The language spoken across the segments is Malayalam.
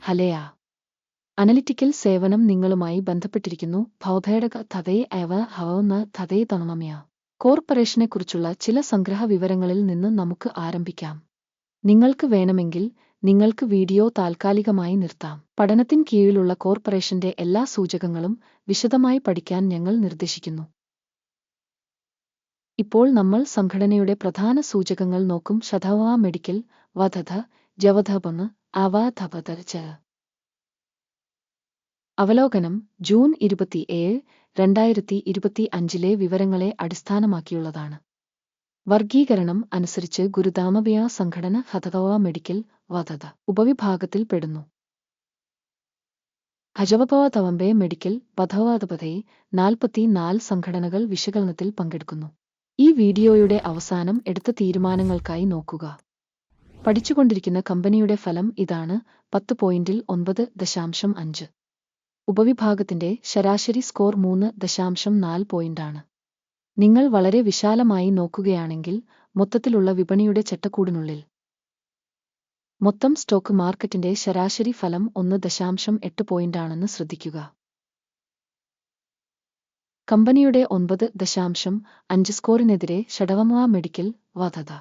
ഹലയ അനലിറ്റിക്കൽ സേവനം നിങ്ങളുമായി ബന്ധപ്പെട്ടിരിക്കുന്നു. ഭൗതേടക തതേ അവ ഹവന്ന തതേ തണമമ്യ കോർപ്പറേഷനെക്കുറിച്ചുള്ള ചില സംഗ്രഹ വിവരങ്ങളിൽ നിന്ന് നമുക്ക് ആരംഭിക്കാം. നിങ്ങൾക്ക് വേണമെങ്കിൽ നിങ്ങൾക്ക് വീഡിയോ താൽക്കാലികമായി നിർത്താം. പഠനത്തിൻ കീഴിലുള്ള കോർപ്പറേഷന്റെ എല്ലാ സൂചകങ്ങളും വിശദമായി പഠിക്കാൻ ഞങ്ങൾ നിർദ്ദേശിക്കുന്നു. ഇപ്പോൾ നമ്മൾ സംഘടനയുടെ പ്രധാന സൂചകങ്ങൾ നോക്കും. ശതവ മെഡിക്കൽ വധത ജവധപന്ന് അവധപതർച്ച. അവലോകനം ജൂൺ 27, 2025 വിവരങ്ങളെ അടിസ്ഥാനമാക്കിയുള്ളതാണ്. വർഗീകരണം അനുസരിച്ച് ഗുരുദാമവ്യ സംഘടന ഹതവ മെഡിക്കൽ വധത ഉപവിഭാഗത്തിൽ പെടുന്നു. ഹജവപവതവമ്പെ മെഡിക്കൽ വധവാതപതയെ 44 സംഘടനകൾ വിശകലനത്തിൽ പങ്കെടുക്കുന്നു. ഈ വീഡിയോയുടെ അവസാനം എടുത്ത തീരുമാനങ്ങൾക്കായി നോക്കുക. പഠിച്ചുകൊണ്ടിരിക്കുന്ന കമ്പനിയുടെ ഫലം ഇതാണ്. 10.9.5. ഉപവിഭാഗത്തിന്റെ ശരാശരി സ്കോർ 3.4 പോയിന്റാണ്. നിങ്ങൾ വളരെ വിശാലമായി നോക്കുകയാണെങ്കിൽ മൊത്തത്തിലുള്ള വിപണിയുടെ ചട്ടക്കൂടിനുള്ളിൽ മൊത്തം സ്റ്റോക്ക് മാർക്കറ്റിന്റെ ശരാശരി ഫലം 1.8 പോയിന്റാണെന്ന് ശ്രദ്ധിക്കുക. കമ്പനിയുടെ 9.5 സ്കോറിനെതിരെ ഷഡവമ മെഡിക്കൽ വധത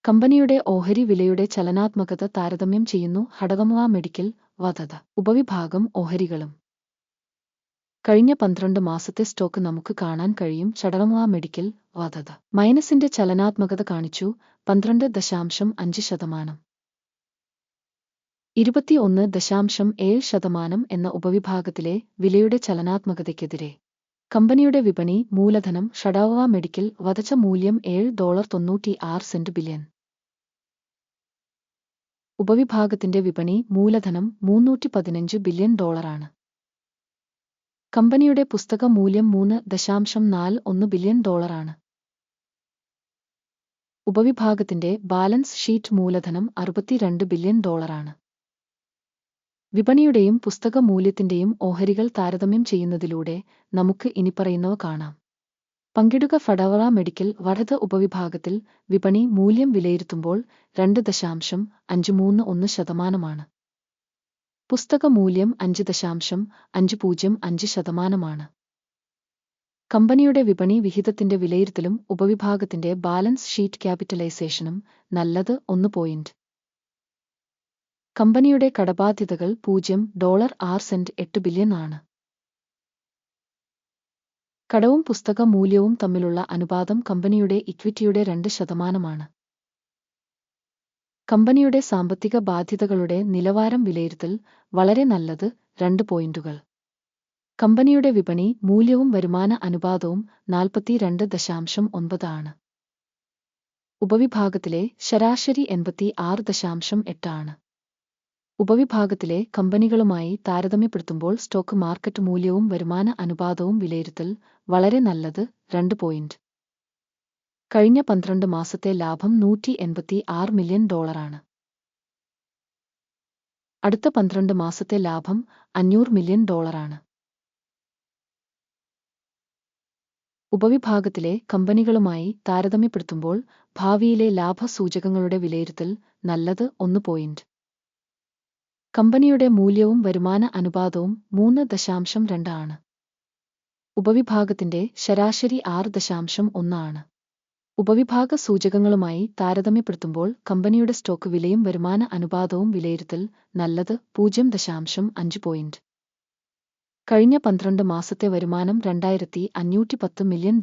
കമ്പനിയുടെ ഓഹരി വിലയുടെ ചലനാത്മകത താരതമ്യം ചെയ്യുന്നു. ഹഡവമ മെഡിക്കൽ വധത ഉപവിഭാഗം ഓഹരികളും കഴിഞ്ഞ 12 മാസത്തെ സ്റ്റോക്ക് നമുക്ക് കാണാൻ കഴിയും. ഷഡവമ മെഡിക്കൽ വധത മൈനസിന്റെ ചലനാത്മകത കാണിച്ചു. 12.5%. 21.7% എന്ന ഉപവിഭാഗത്തിലെ വിലയുടെ ചലനാത്മകതയ്ക്കെതിരെ കമ്പനിയുടെ വിപണി മൂലധനം ഷഡവ മെഡിക്കൽ വധച്ച മൂല്യം $96 ബില്യൺ. ഉപവിഭാഗത്തിന്റെ വിപണി മൂലധനം $315 ബില്യൺ. കമ്പനിയുടെ പുസ്തക മൂല്യം $3.41 ബില്യൺ. ഉപവിഭാഗത്തിന്റെ ബാലൻസ് ഷീറ്റ് മൂലധനം $62 ബില്യൺ. വിപണിയുടെയും പുസ്തക മൂല്യത്തിന്റെയും ഓഹരികൾ താരതമ്യം ചെയ്യുന്നതിലൂടെ നമുക്ക് ഇനിപ്പറയുന്നവ കാണാം. പങ്കിടുക ഫഡവ മെഡിക്കൽ വധത ഉപവിഭാഗത്തിൽ വിപണി മൂല്യം വിലയിരുത്തുമ്പോൾ 2.531%. പുസ്തക മൂല്യം 5.505%. കമ്പനിയുടെ വിപണി വിഹിതത്തിന്റെ വിലയിരുത്തലും ഉപവിഭാഗത്തിന്റെ ബാലൻസ് ഷീറ്റ് ക്യാപിറ്റലൈസേഷനും നല്ലത് 1 പോയിന്റ്. കമ്പനിയുടെ കടബാധ്യതകൾ $0.8 ബില്യൺ ആണ്. കടവും പുസ്തക മൂല്യവും തമ്മിലുള്ള അനുപാതം കമ്പനിയുടെ ഇക്വിറ്റിയുടെ 2%. കമ്പനിയുടെ സാമ്പത്തിക ബാധ്യതകളുടെ നിലവാരം വിലയിരുത്തൽ വളരെ നല്ലത് 2 പോയിന്റുകൾ. കമ്പനിയുടെ വിപണി മൂല്യവും വരുമാന അനുപാതവും 42.9 ആണ്. ഉപവിഭാഗത്തിലെ ശരാശരി 86.8 ആണ്. ഉപവിഭാഗത്തിലെ കമ്പനികളുമായി താരതമ്യപ്പെടുത്തുമ്പോൾ സ്റ്റോക്ക് മാർക്കറ്റ് മൂല്യവും വരുമാന അനുപാതവും വിലയിരുത്തൽ വളരെ നല്ലത് 2 പോയിന്റ്. കഴിഞ്ഞ 12 മാസത്തെ ലാഭം $186 മില്യൺ. അടുത്ത 12 മാസത്തെ ലാഭം $500 മില്യൺ. ഉപവിഭാഗത്തിലെ കമ്പനികളുമായി താരതമ്യപ്പെടുത്തുമ്പോൾ ഭാവിയിലെ ലാഭ സൂചകങ്ങളുടെ വിലയിരുത്തൽ നല്ലത് 1 പോയിന്റ്. കമ്പനിയുടെ മൂല്യവും വരുമാന അനുപാതവും 3.2 ആണ്. ഉപവിഭാഗത്തിന്റെ ശരാശരി 6.1 ആണ്. ഉപവിഭാഗ സൂചകങ്ങളുമായി താരതമ്യപ്പെടുത്തുമ്പോൾ കമ്പനിയുടെ സ്റ്റോക്ക് വിലയും വരുമാന അനുപാതവും വിലയിരുത്തൽ നല്ലത് 0.5 പോയിന്റ്. കഴിഞ്ഞ 12 മാസത്തെ വരുമാനം $2,510 മില്യൺ.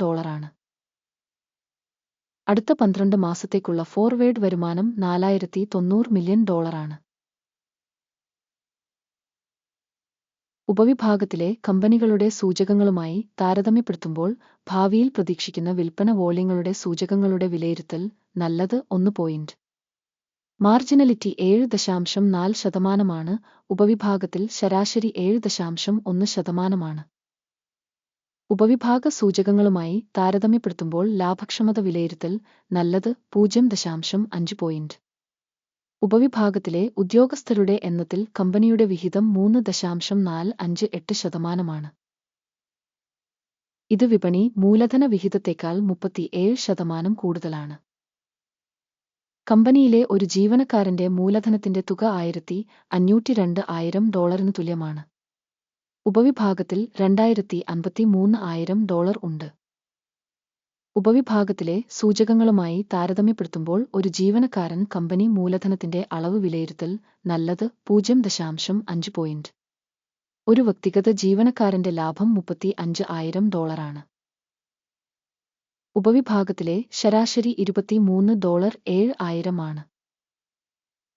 അടുത്ത 12 മാസത്തേക്കുള്ള ഫോർവേഡ് വരുമാനം $490 മില്യൺ. ഉപവിഭാഗത്തിലെ കമ്പനികളുടെ സൂചകങ്ങളുമായി താരതമ്യപ്പെടുത്തുമ്പോൾ ഭാവിയിൽ പ്രതീക്ഷിക്കുന്ന വിൽപ്പന വോള്യങ്ങളുടെ സൂചകങ്ങളുടെ വിലയിരുത്തൽ നല്ലത് 1 പോയിന്റ്. മാർജിനലിറ്റി 7.4%. ഉപവിഭാഗത്തിൽ ശരാശരി 7.1%. ഉപവിഭാഗ സൂചകങ്ങളുമായി താരതമ്യപ്പെടുത്തുമ്പോൾ ലാഭക്ഷമത വിലയിരുത്തൽ നല്ലത് 0.5 പോയിന്റ്. ഉപവിഭാഗത്തിലെ ഉദ്യോഗസ്ഥരുടെ എണ്ണത്തിൽ കമ്പനിയുടെ വിഹിതം 3.458%. ഇത് വിപണി മൂലധന വിഹിതത്തേക്കാൾ 37% കൂടുതലാണ്. കമ്പനിയിലെ ഒരു ജീവനക്കാരന്റെ മൂലധനത്തിന്റെ തുക $1,502,000 തുല്യമാണ്. ഉപവിഭാഗത്തിൽ $2,053,000 ഉണ്ട്. ഉപവിഭാഗത്തിലെ സൂചകങ്ങളുമായി താരതമ്യപ്പെടുത്തുമ്പോൾ ഒരു ജീവനക്കാരൻ കമ്പനി മൂലധനത്തിന്റെ അളവ് വിലയിരുത്തൽ നല്ലത് 0.5 പോയിന്റ്. ഒരു വ്യക്തിഗത ജീവനക്കാരന്റെ ലാഭം $35,000 ഉപവിഭാഗത്തിലെ ശരാശരി $23,700 ആണ്.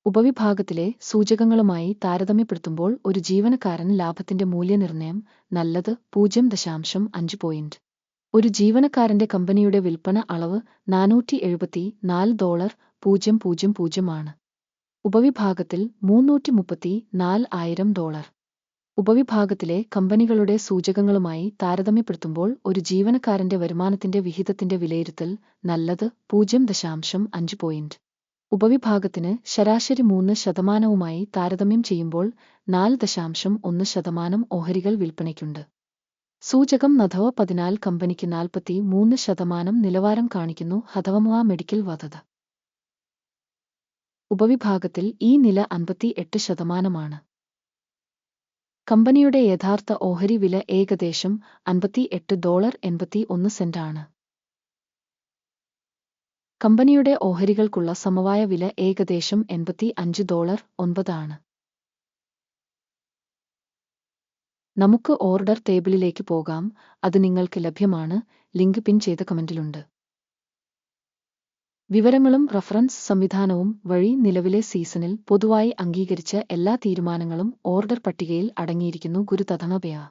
ഉപവിഭാഗത്തിലെ സൂചകങ്ങളുമായി താരതമ്യപ്പെടുത്തുമ്പോൾ ഒരു ജീവനക്കാരൻ ലാഭത്തിന്റെ മൂല്യനിർണ്ണയം നല്ലത് 0.5 പോയിന്റ്. ഒരു ജീവനക്കാരന്റെ കമ്പനിയുടെ വിൽപ്പന അളവ് $474,000 ആണ്. ഉപവിഭാഗത്തിൽ $334,000. ഉപവിഭാഗത്തിലെ കമ്പനികളുടെ സൂചകങ്ങളുമായി താരതമ്യപ്പെടുത്തുമ്പോൾ ഒരു ജീവനക്കാരന്റെ വരുമാനത്തിന്റെ വിഹിതത്തിന്റെ വിലയിരുത്തൽ നല്ലത് 0.5 പോയിന്റ്. ഉപവിഭാഗത്തിന് ശരാശരി 3% താരതമ്യം ചെയ്യുമ്പോൾ 4.1% ഓഹരികൾ വിൽപ്പനയ്ക്കുണ്ട്. സൂചകം നധവ 14 കമ്പനിക്ക് 43% നിലവാരം കാണിക്കുന്നു. ഹതവമുവ മെഡിക്കൽ വധത. ഉപവിഭാഗത്തിൽ ഈ നില 58%. കമ്പനിയുടെ യഥാർത്ഥ ഓഹരി വില ഏകദേശം $58.81 ആണ്. കമ്പനിയുടെ ഓഹരികൾക്കുള്ള സമവായ വില ഏകദേശം $85.9 ആണ്. നമുക്ക് ഓർഡർ ടേബിളിലേക്ക് പോകാം. അത് നിങ്ങൾക്ക് ലഭ്യമാണ്. ലിങ്ക് പിൻ ചെയ്ത കമന്റിലുണ്ട്. വിവരങ്ങളും റഫറൻസ് സംവിധാനവും വഴി നിലവിലെ സീസണിൽ പൊതുവായി അംഗീകരിച്ച എല്ലാ തീരുമാനങ്ങളും ഓർഡർ പട്ടികയിൽ അടങ്ങിയിരിക്കുന്നു. ഗുരുതഥനപയ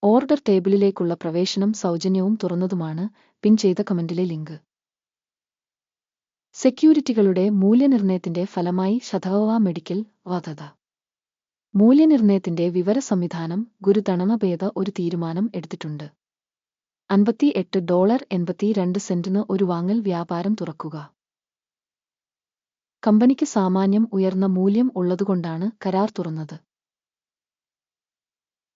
ഓർഡർ ടേബിളിലേക്കുള്ള പ്രവേശനം സൗജന്യവും തുറന്നതുമാണ്. പിൻ ചെയ്ത കമന്റിലെ ലിങ്ക്. സെക്യൂരിറ്റികളുടെ മൂല്യനിർണ്ണയത്തിന്റെ ഫലമായി ശതവ മെഡിക്കൽ വധത. മൂല്യനിർണ്ണയത്തിന്റെ വിവര സംവിധാനം ഗുരുതണമഭേദ ഒരു തീരുമാനം എടുത്തിട്ടുണ്ട്. $58.82 ഒരു വാങ്ങൽ വ്യാപാരം തുറക്കുക. കമ്പനിക്ക് സാമാന്യം ഉയർന്ന മൂല്യം ഉള്ളതുകൊണ്ടാണ് കരാർ തുറന്നത്.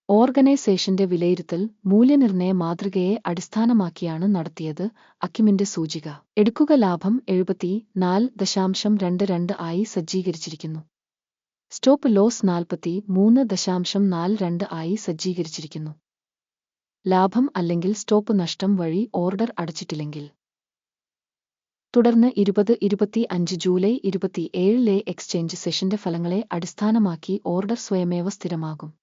ഓർഗനൈസേഷന്റെ വിലയിരുത്തൽ മൂല്യനിർണ്ണയ മാതൃകയെ അടിസ്ഥാനമാക്കിയാണ് നടത്തിയത്. അക്യുമിന്റെ സൂചിക എടുക്കുക ലാഭം 74.22 ആയി സജ്ജീകരിച്ചിരിക്കുന്നു. സ്റ്റോപ്പ് ലോസ് 43.42 ആയി സജ്ജീകരിച്ചിരിക്കുന്നു. ലാഭം അല്ലെങ്കിൽ സ്റ്റോപ്പ് നഷ്ടം വഴി ഓർഡർ അടച്ചിട്ടില്ലെങ്കിൽ. തുടർന്ന് 2025 ജൂലൈ 27 എക്സ്ചേഞ്ച് സെഷന്റെ ഫലങ്ങളെ അടിസ്ഥാനമാക്കി ഓർഡർ സ്വയമേവ സ്ഥിരമാകും.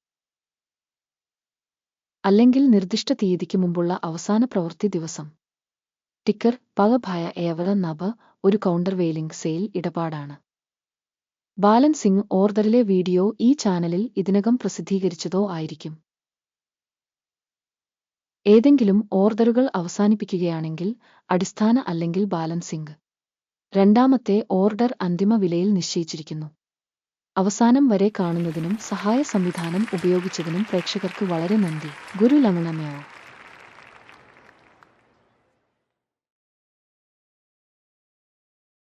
അല്ലെങ്കിൽ നിർദ്ദിഷ്ട തീയതിക്ക് മുമ്പുള്ള അവസാന പ്രവൃത്തി ദിവസം. ടിക്കർ പവഭയ ഏവറ നബ ഒരു കൗണ്ടർ വെയിലിംഗ് സെയിൽ ഇടപാടാണ്. ബാലൻസിംഗ് ഓർഡറിലെ വീഡിയോ ഈ ചാനലിൽ ഇതിനകം പ്രസിദ്ധീകരിച്ചതോ ആയിരിക്കും. ഏതെങ്കിലും ഓർഡറുകൾ അവസാനിപ്പിക്കുകയാണെങ്കിൽ അടിസ്ഥാന അല്ലെങ്കിൽ ബാലൻസിംഗ്. രണ്ടാമത്തെ ഓർഡർ അന്തിമ വിലയിൽ നിശ്ചയിച്ചിരിക്കുന്നു. അവസാനം വരെ കാണുന്നതിനും സഹായ സംവിധാനം ഉപയോഗിച്ചതിനും പ്രേക്ഷകർക്ക് വളരെ നന്ദി. ഗുരു ലമണമയോ.